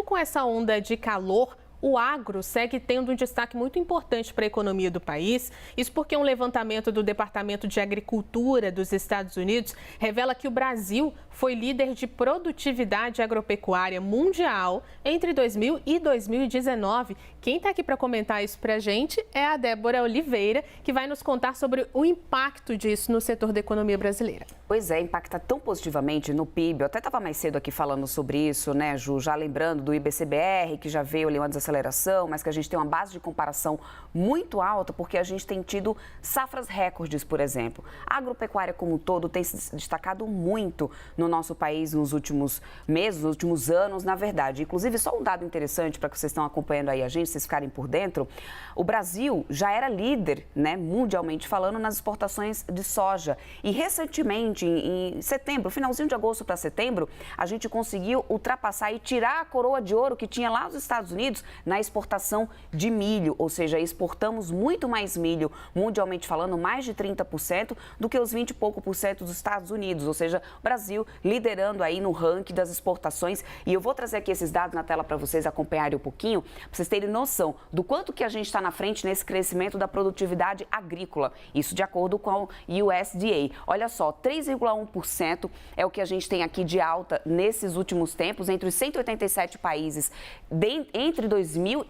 com essa onda de calor, o agro segue tendo um destaque muito importante para a economia do país. Isso porque um levantamento do Departamento de Agricultura dos Estados Unidos revela que o Brasil foi líder de produtividade agropecuária mundial entre 2000 e 2019. Quem está aqui para comentar isso para a gente é a Débora Oliveira, que vai nos contar sobre o impacto disso no setor da economia brasileira. Pois é, impacta tão positivamente no PIB. Eu até estava mais cedo aqui falando sobre isso, né, Ju? Já lembrando do IBCBR, que já veio ali uma desaceleração, mas que a gente tem uma base de comparação muito alta, porque a gente tem tido safras recordes, por exemplo. A agropecuária como um todo tem se destacado muito no nosso país nos últimos meses, nos últimos anos, na verdade. Inclusive, só um dado interessante para que vocês estão acompanhando aí a gente, vocês ficarem por dentro. O Brasil já era líder, né, mundialmente falando, nas exportações de soja. E recentemente, em setembro, finalzinho de agosto para setembro, a gente conseguiu ultrapassar e tirar a coroa de ouro que tinha lá nos Estados Unidos na exportação de milho, ou seja, exportamos muito mais milho, mundialmente falando, mais de 30% do que os 20 e pouco por cento dos Estados Unidos, ou seja, o Brasil liderando aí no ranking das exportações. E eu vou trazer aqui esses dados na tela para vocês acompanharem um pouquinho, para vocês terem noção do quanto que a gente está na frente nesse crescimento da produtividade agrícola, isso de acordo com o USDA. Olha só, 3,1% é o que a gente tem aqui de alta nesses últimos tempos, entre os 187 países, entre 2000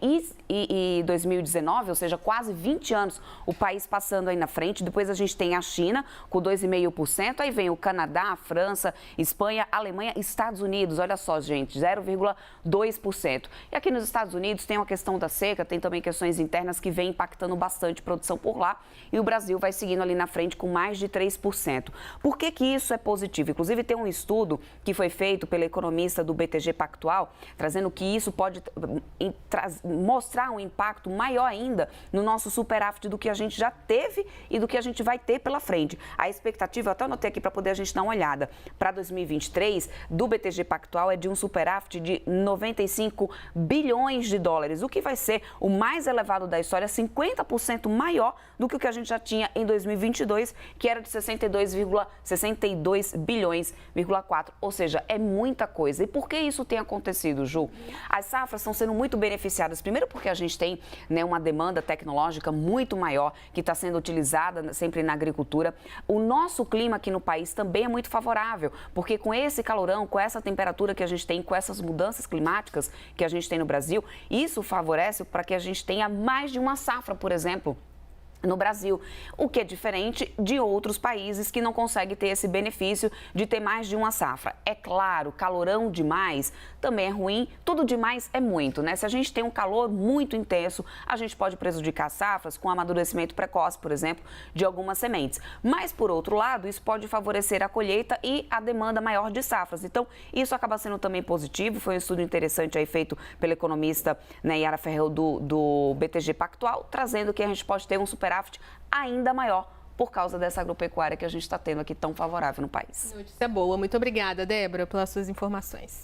e 2019, ou seja, quase 20 anos, o país passando aí na frente. Depois a gente tem a China com 2,5%, aí vem o Canadá, a França, Espanha, Alemanha, Estados Unidos, olha só, gente, 0,2%. E aqui nos Estados Unidos tem uma questão da seca, tem também questões internas que vem impactando bastante a produção por lá, e o Brasil vai seguindo ali na frente com mais de 3%. Por que que isso é positivo? Inclusive tem um estudo que foi feito pela economista do BTG Pactual, trazendo que isso pode mostrar um impacto maior ainda no nosso superávit do que a gente já teve e do que a gente vai ter pela frente. A expectativa, eu até anotei aqui para poder a gente dar uma olhada, para 2023, do BTG Pactual é de um superávit de 95 bilhões de dólares, o que vai ser o mais elevado da história, 50% maior do que o que a gente já tinha em 2022, que era de 62 bilhões,4, ou seja, é muita coisa. E por que isso tem acontecido, Ju? As safras estão sendo muito beneficiadas, primeiro porque a gente tem, né, uma demanda tecnológica muito maior que está sendo utilizada sempre na agricultura. O nosso clima aqui no país também é muito favorável, porque com esse calorão, com essa temperatura que a gente tem, com essas mudanças climáticas que a gente tem no Brasil, isso favorece para que a gente tenha mais de uma safra, por exemplo, no Brasil, o que é diferente de outros países que não conseguem ter esse benefício de ter mais de uma safra. É claro, calorão demais também é ruim, tudo demais é muito, né? Se a gente tem um calor muito intenso, a gente pode prejudicar safras com amadurecimento precoce, por exemplo, de algumas sementes. Mas, por outro lado, isso pode favorecer a colheita e a demanda maior de safras. Então, isso acaba sendo também positivo. Foi um estudo interessante aí feito pela economista, né, Yara Ferrell do BTG Pactual, trazendo que a gente pode ter um superávit ainda maior por causa dessa agropecuária que a gente está tendo aqui tão favorável no país. Notícia boa. Muito obrigada, Débora, pelas suas informações.